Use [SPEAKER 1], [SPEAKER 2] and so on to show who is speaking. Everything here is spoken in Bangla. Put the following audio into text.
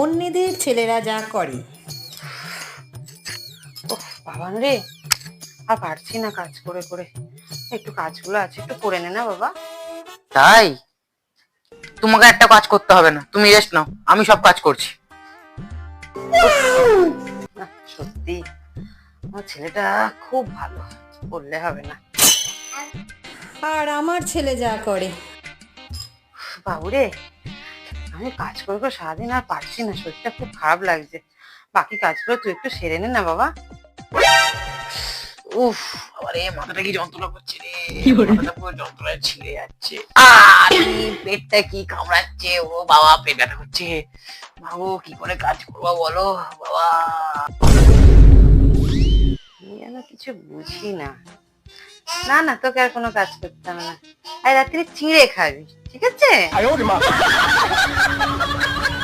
[SPEAKER 1] অন্যদের ছেলেরা যা করে।
[SPEAKER 2] ওহ বাবা রে, আর পারছি না কাজ করে করে। একটু কাজগুলো আছে, একটু করে নে না বাবা।
[SPEAKER 3] তাই তোমাকে একটা কাজ করতে হবে না, তুমি রেস্ট নাও, আমি সব কাজ করছি।
[SPEAKER 2] না সত্যি আমার ছেলেটা খুব ভালো, বললে হবে না।
[SPEAKER 1] আর আমার ছেলে যা করে।
[SPEAKER 2] বাবুরে, আমি কাজ করে করে সারাদিন আর পারছি না, শরীরটা খুব খারাপ লাগছে। বাকি কাজগুলো তুই একটু সেরে নে না বাবা।
[SPEAKER 3] উফ, আরে মাথাটা কি যন্ত্রণা করছে রে, মাথাটা পুরো যন্ত্রণায় ছিঁড়ে যাচ্ছে। আর পেটটা কি কামড়াচ্ছে, ও বাবা পেট ব্যথা করছে। ভাবো কি করে কাজ করবো বলো বাবা।
[SPEAKER 2] আমি যেন কিছু বুঝি না। না না, তোকে আর কোনো কাজ করতে হবে না। আর রাত্রে চিঁড়ে খাবি, ঠিক আছে?